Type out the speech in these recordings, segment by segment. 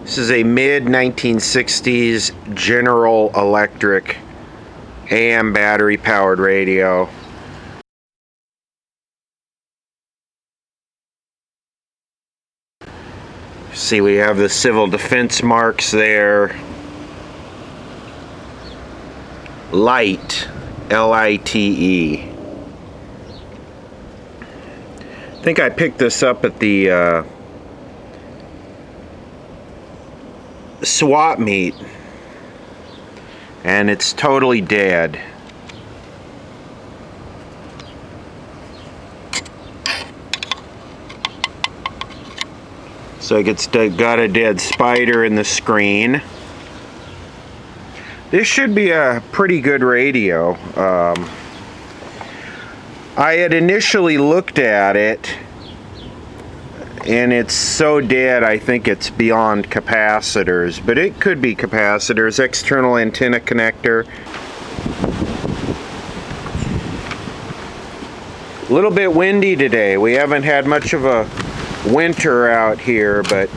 This is a mid-1960s General Electric AM battery powered radio. See, we have the civil defense marks there. Light, L-I-T-E. I think I picked this up at the swap meet, and it's totally dead. So it's got a dead spider in the screen. This should be a pretty good radio. I had initially looked at it, and it's so dead I think it's beyond capacitors, but it could be capacitors. External antenna connector. A little bit windy today. We haven't had much of a winter out here, but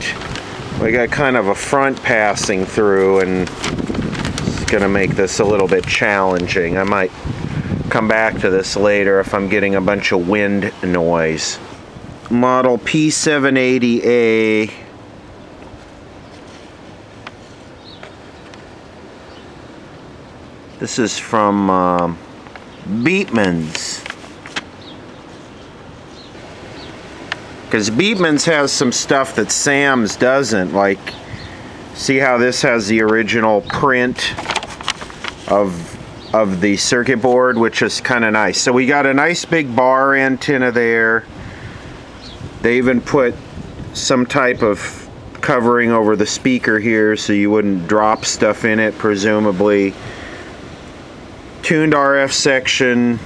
we got kind of a front passing through, and it's gonna make this a little bit challenging. I might come back to this later if I'm getting a bunch of wind noise. Model P780A. This is from Beatman's. Because Beatman's has some stuff that Sam's doesn't. Like, see how this has the original print of the circuit board, which is kind of nice. So we got a nice big bar antenna there. They even put some type of covering over the speaker here so you wouldn't drop stuff in it, presumably. Tuned RF section.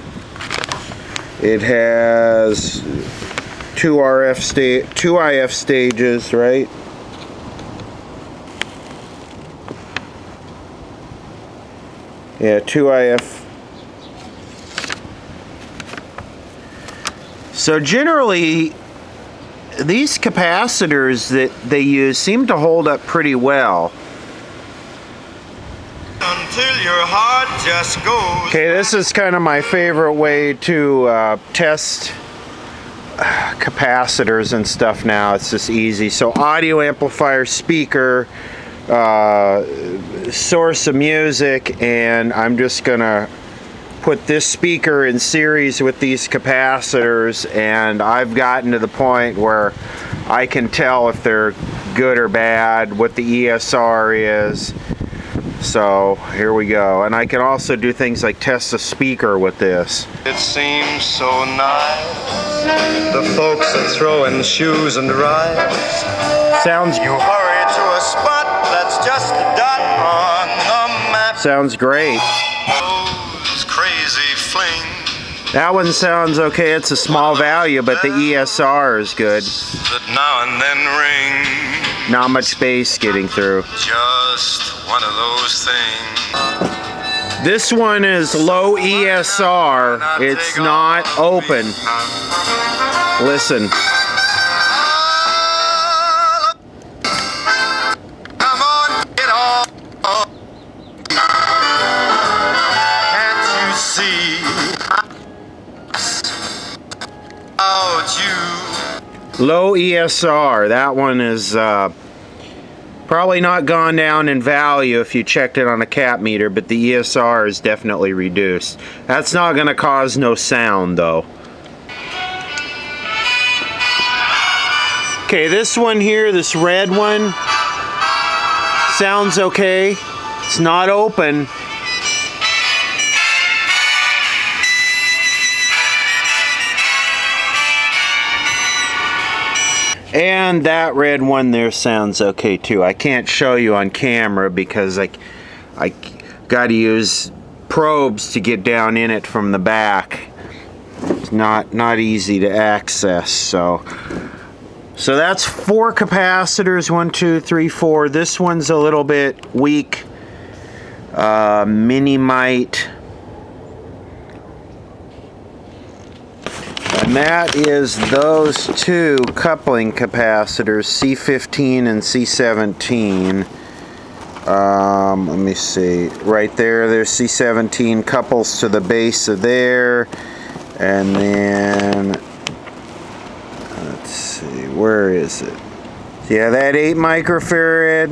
It has two IF stages, right? Yeah, 2 IF. So generally, these capacitors that they use seem to hold up pretty well. Until your heart just goes. Okay, this is kind of my favorite way to test capacitors and stuff now. It's just easy. So audio amplifier, speaker, source of music, and I'm just gonna put this speaker in series with these capacitors, and I've gotten to the point where I can tell if they're good or bad, what the ESR is. So here we go. And I can also do things like test a speaker with this. It seems so nice. The folks are throwing shoes and rides. Sounds You hurry to a spot that's just a dot on the map. sounds great. Those crazy fling That one sounds okay. It's a small value, but the ESR is good. that now and then ring. Not much bass getting through. Just one of those things. This one is low ESR. It's not open. Listen. Come on, get off. Can't you see? Out you. Low ESR. That one is probably not gone down in value if you checked it on a cap meter, but the ESR is definitely reduced. That's not going to cause no sound though. Okay, this one here, this red one, sounds okay. It's not open. And that red one there sounds okay too. I can't show you on camera because I got to use probes to get down in it from the back. It's not easy to access. So that's 4 capacitors. 1, 2, 3, 4. This one's a little bit weak. Mini mite. And that is those two coupling capacitors, C15 and C17. Let me see. Right there, there's C17 couples to the base of there. And then, let's see, where is it? Yeah, that 8 microfarad,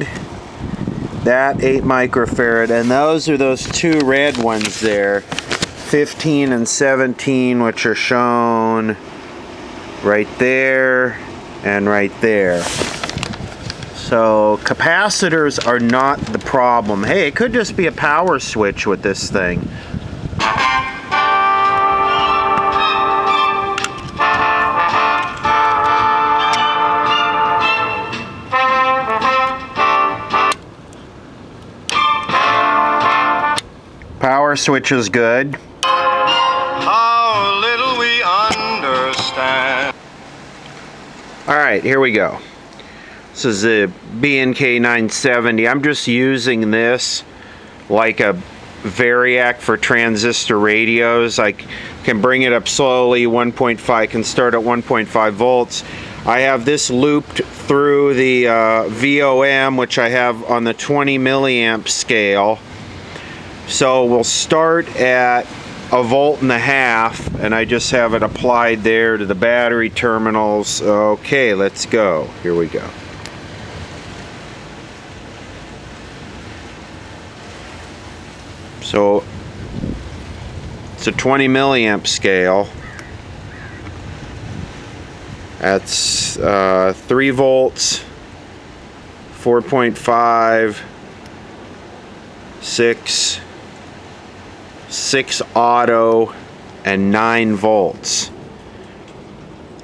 that 8 microfarad, and those are those two red ones there, 15 and 17, which are shown right there and right there. So capacitors are not the problem. Hey, it could just be a power switch with this thing. Power switch is good. How little we understand. Alright, here we go. This is a B&K 970. I'm just using this like a variac for transistor radios. I can bring it up slowly, 1.5, can start at 1.5 volts. I have this looped through the VOM, which I have on the 20 milliamp scale. So we'll start at 1.5 volts, and I just have it applied there to the battery terminals. Okay, let's go. Here we go. So it's a 20 milliamp scale. That's 3 volts, 4.5, 6 auto, and 9 volts.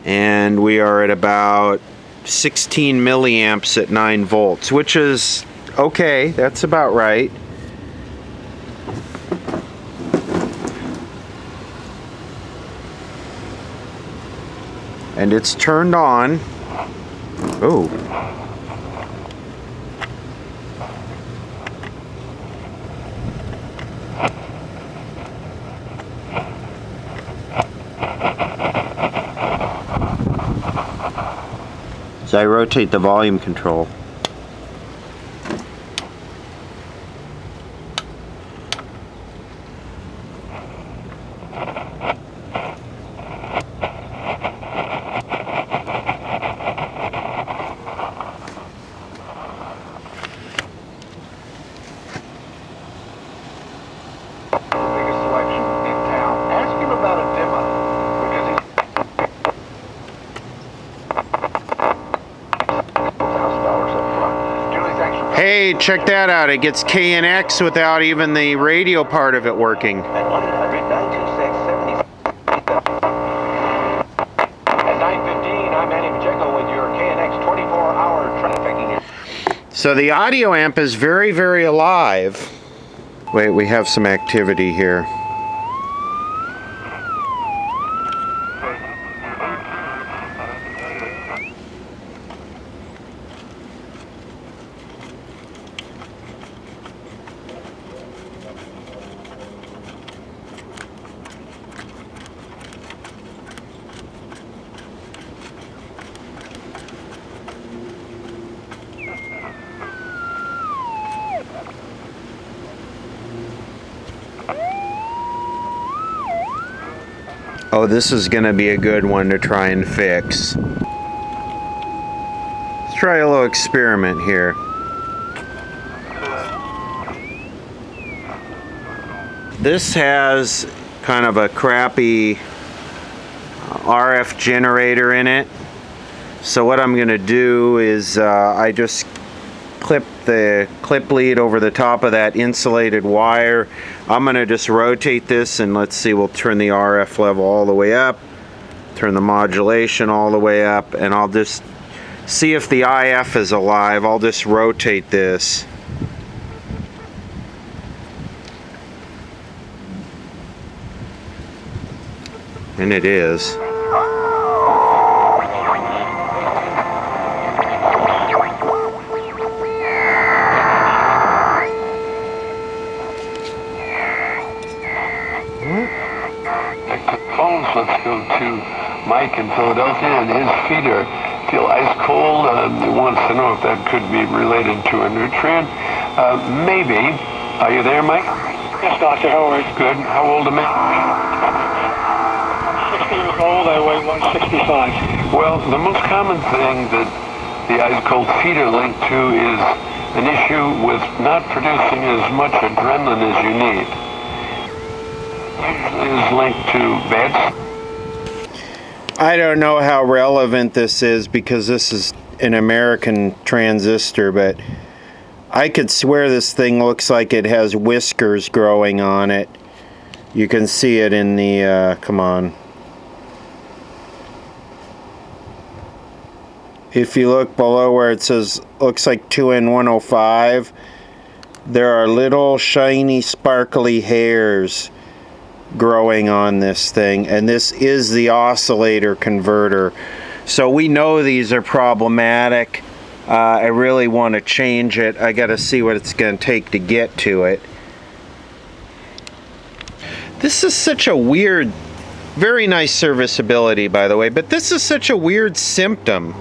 And we are at about 16 milliamps at 9 volts, which is okay. That's about right. And it's turned on. Oh. So I rotate the volume control. Hey, check that out. It gets K and X without even the radio part of it working. At 1-800-926-70. At 9:15, I'm Manny Pacheco with your KNX 24-hour trafficking. So the audio amp is very, very alive. Wait, we have some activity here. Oh, this is going to be a good one to try and fix. Let's try a little experiment here. This has kind of a crappy RF generator in it. So what I'm going to do is I just clip the clip lead over the top of that insulated wire. I'm going to just rotate this, and let's see, we'll turn the RF level all the way up, turn the modulation all the way up, and I'll just see if the IF is alive. I'll just rotate this. And it is. Let's go to Mike in Philadelphia, and his feet feel ice cold. He wants to know if that could be related to a nutrient. Maybe. Are you there, Mike? Yes, Dr. Howard. Good. How old am I? 60 years old, I weigh 165. Well, the most common thing that the ice cold feet are linked to is an issue with not producing as much adrenaline as you need. Usually is linked to bad. I don't know how relevant this is because this is an American transistor, but I could swear this thing looks like it has whiskers growing on it. You can see it in the, come on. If you look below where it says, looks like 2N105, there are little shiny sparkly hairs growing on this thing, and this is the oscillator converter. So we know these are problematic. I really want to change it. I got to see what it's going to take to get to it. This is such a weird, very nice serviceability, by the way, but this is such a weird symptom.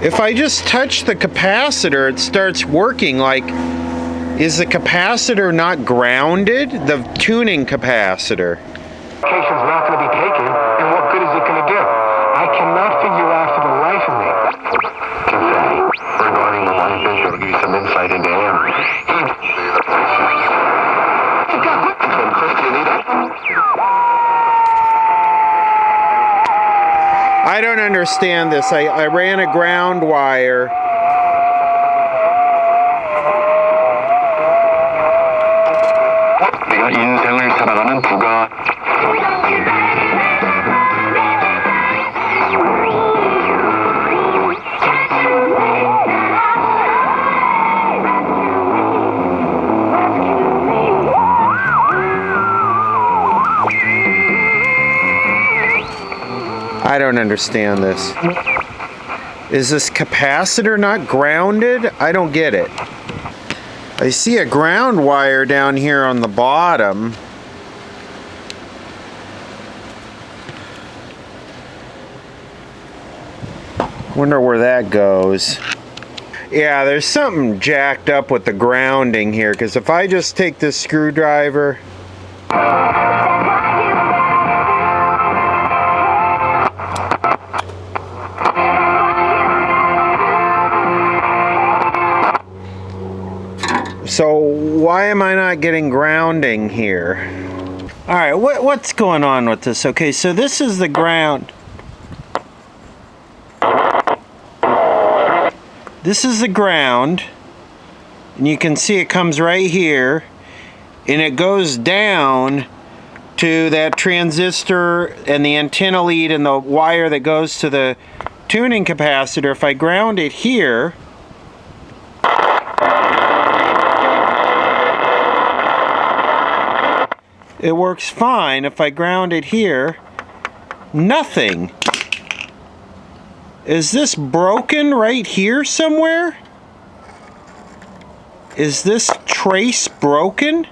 If I just touch the capacitor, it starts working. Like, is the capacitor not grounded? The tuning capacitor. Medication's not going to be taken, and what good is it going to do? I cannot figure out for the life of me. Regarding the line vision, will give you some insight into him. I don't understand this. I ran a ground wire. 내가 인생을 살아가는 부가 I don't understand this. Is this capacitor not grounded? I don't get it. I see a ground wire down here on the bottom. Wonder where that goes. Yeah, there's something jacked up with the grounding here, because if I just take this screwdriver... So why am I not getting grounding here? All right, what's going on with this? Okay, so this is the ground. This is the ground, and you can see it comes right here, and it goes down to that transistor and the antenna lead and the wire that goes to the tuning capacitor. If I ground it here, it works fine. If I ground it here, nothing. Is this broken right here somewhere? Is this trace broken?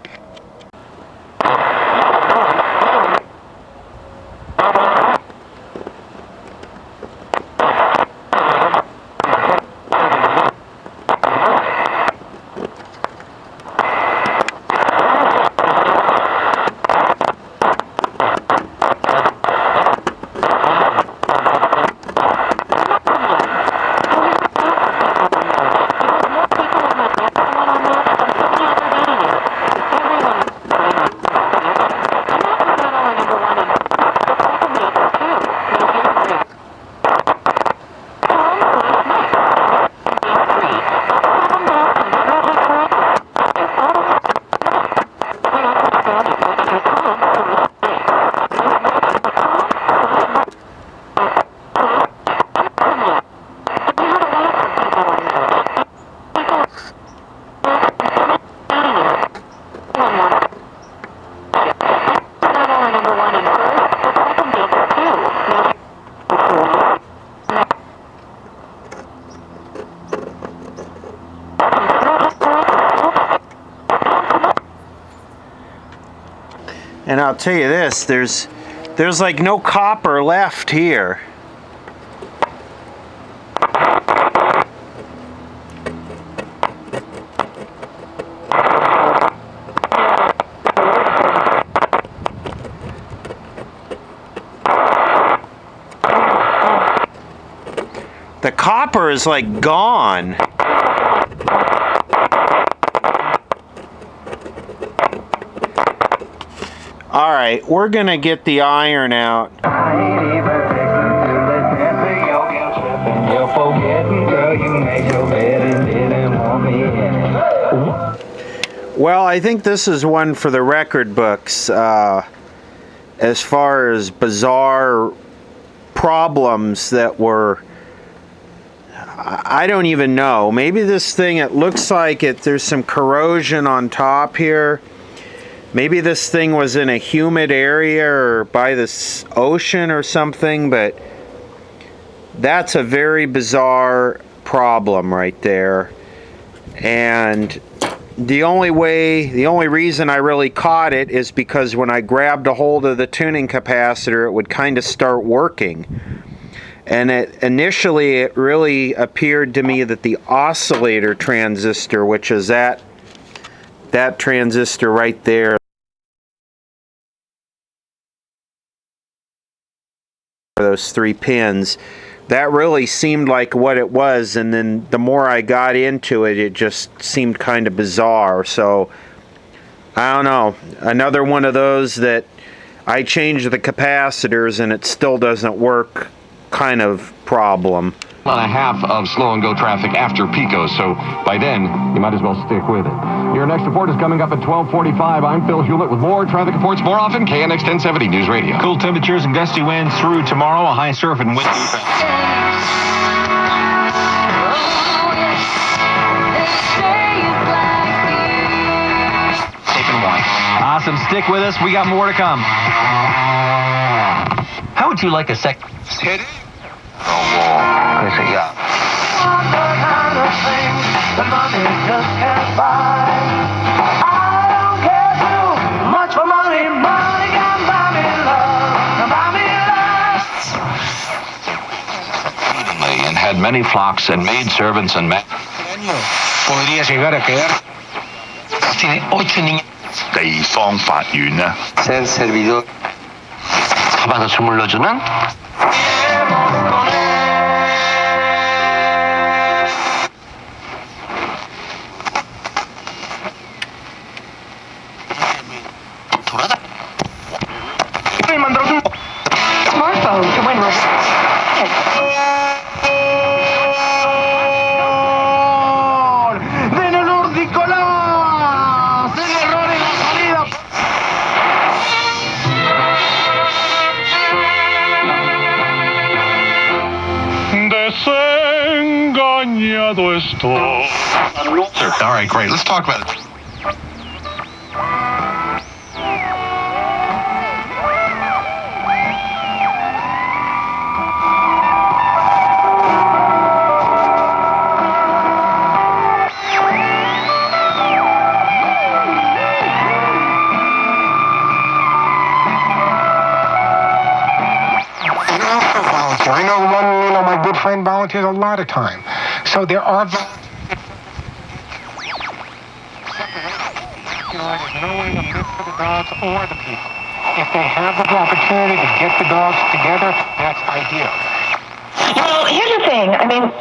And I'll tell you this, there's like no copper left here. The copper is like gone. All right, we're gonna get the iron out. Well, I think this is one for the record books as far as bizarre problems that were, I don't even know. Maybe this thing, it looks like there's some corrosion on top here. Maybe this thing was in a humid area or by the ocean or something, but that's a very bizarre problem right there. And the only reason I really caught it is because when I grabbed a hold of the tuning capacitor, it would kind of start working. And initially it really appeared to me that the oscillator transistor, which is that transistor right there, those 3 pins, that really seemed like what it was. And then the more I got into it, it just seemed kind of bizarre. So I don't know, another one of those that I changed the capacitors and it still doesn't work kind of problem. On a half of slow and go traffic after Pico, so by then you might as well stick with it. Your next report is coming up at 12:45. I'm Phil Hewlett with more traffic reports more often. KNX 1070 News Radio. Cool temperatures and gusty winds through tomorrow. A high surf and wind. Taking one. Awesome. Stick with us. We got more to come. How would you like a sec? Hit it. Yeah. And had many flocks and maid servants and men. Podría llegar a quedar. Tiene 8 niños. 地方法院啊 Ser servidor. 받아 주물러주는 Smartphone to win. Desengañado estoy. All right, great. Let's talk about it. I know my good friend volunteers a lot of time. So there are no way to live for the dogs or the people. If they have the opportunity to get the dogs together, that's ideal. Well, here's the thing. I mean,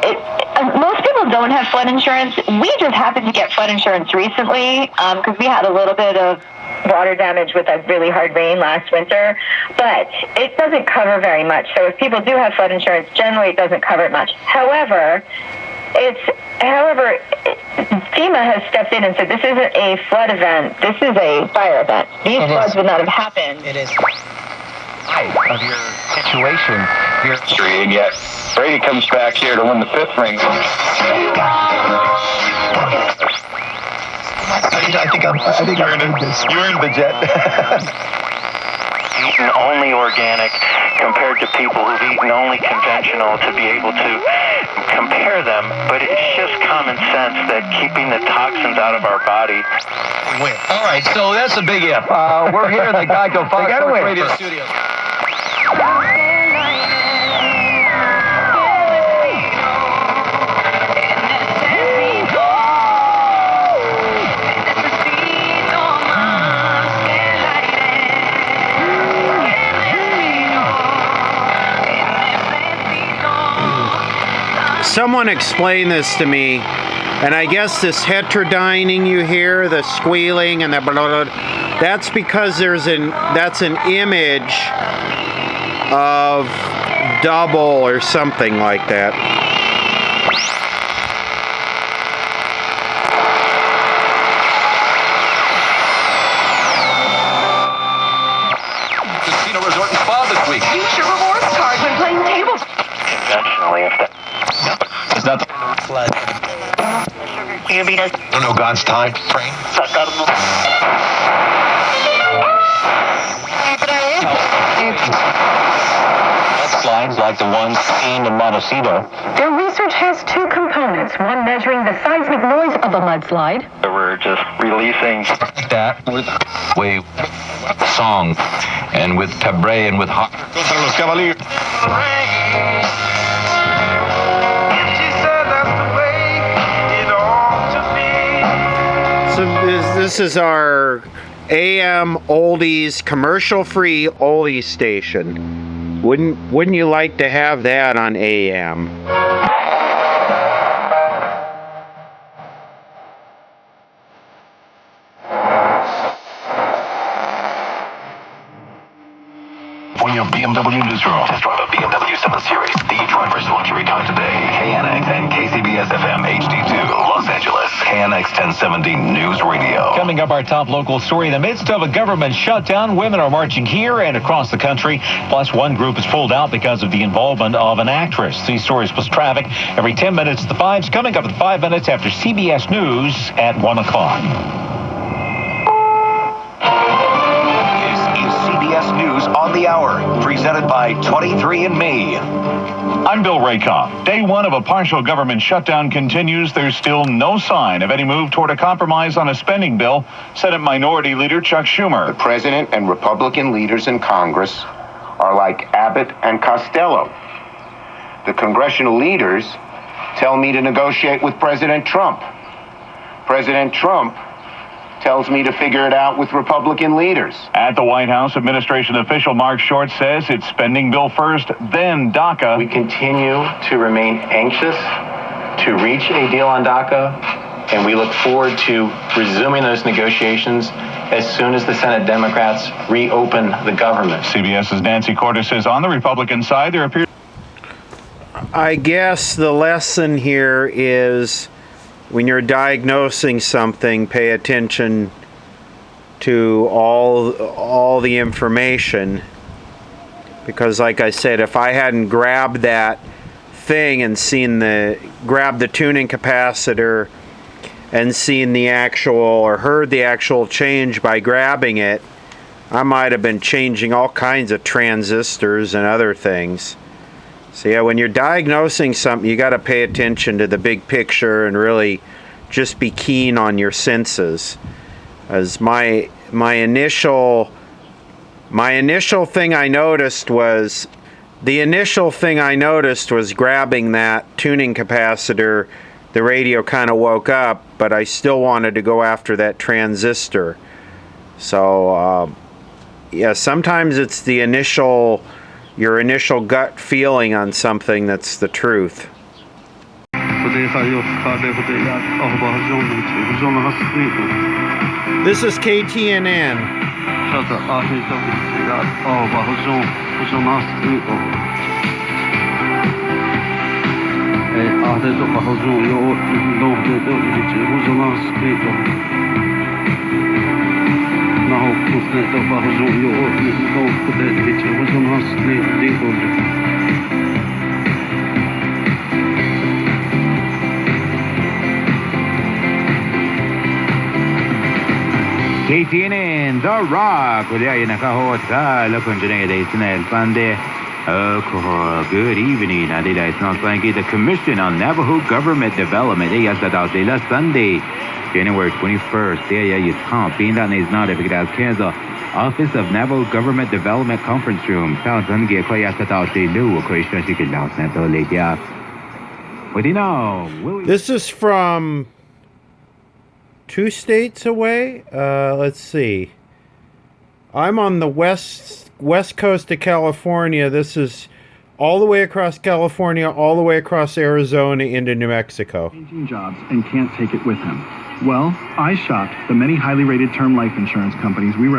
most people don't have flood insurance. We just happened to get flood insurance recently because we had a little bit of water damage with a really hard rain last winter, but it doesn't cover very much. So if people do have flood insurance, generally it doesn't cover it much. However, FEMA has stepped in and said this isn't a flood event, this is a fire event. These floods would not have happened. It is of your situation. And yet Brady comes back here to win the 5th ring. I think I earned this. You earned the jet. Eaten only organic compared to people who've eaten only conventional to be able to compare them, but it's just common sense that keeping the toxins out of our body. All right, so that's a big if. We're here in the Geico Fox Radio Studios. Someone explained this to me, and I guess this heterodyning you hear, the squealing and the blah, blah, blah, that's because that's an image of double or something like that. Casino Resort and Spa this week. Use your rewards card when playing tables. Conventionally, if that... It's not the slide. No God's time frame. Slides like the ones seen in Montecito. Their research has two components, one measuring the seismic noise of a mudslide. We're just releasing That with wave song and with cabaret and with hot. So this is our AM oldies, commercial-free oldies station. Wouldn't you like to have that on AM? For your BMW newsroom, test drive a BMW 7 Series, the driver's luxury car today. KNX and KCBS FM HD2, Los Angeles. KNX 1070 News Radio. Coming up, our top local story. In the midst of a government shutdown, women are marching here and across the country. Plus, one group is pulled out because of the involvement of an actress. These stories plus traffic every 10 minutes at the 5s. Coming up at 5 minutes after CBS News at 1 o'clock. CBS News on the Hour, presented by 23andMe. I'm Bill Rakoff. Day one of a partial government shutdown continues. There's still no sign of any move toward a compromise on a spending bill. Senate Minority Leader Chuck Schumer. The president and Republican leaders in Congress are like Abbott and Costello. The congressional leaders tell me to negotiate with President Trump. President Trump tells me to figure it out with Republican leaders. At the White House, administration official Mark Short says it's spending bill first, then DACA. We continue to remain anxious to reach a deal on DACA, and we look forward to resuming those negotiations as soon as the Senate Democrats reopen the government. CBS's Nancy Cordes says on the Republican side, there appears... I guess the lesson here is when you're diagnosing something, pay attention to all the information, because like I said, if I hadn't grabbed that thing and grabbed the tuning capacitor and seen the actual or heard the actual change by grabbing it, I might have been changing all kinds of transistors and other things. So yeah, when you're diagnosing something, you got to pay attention to the big picture and really just be keen on your senses. As my initial thing I noticed was grabbing that tuning capacitor. The radio kind of woke up, but I still wanted to go after that transistor. So yeah, sometimes it's your initial gut feeling on something that's the truth. This is KTNN. KTNN, The Rock. Uli ay nakahot ka. Lakon dyan ay day sinel. Pande Good evening. Adela Sansangi, the Commission on Navajo Government Development. La Sunday, January 21st. Kansas. Office of Navajo Government Development Conference Room. This is from 2 states away. Let's see. I'm on the west coast of California. This is all the way across California, all the way across Arizona into New Mexico. Changing jobs and can't take it with him. Well, I shopped the many highly rated term life insurance companies we represent.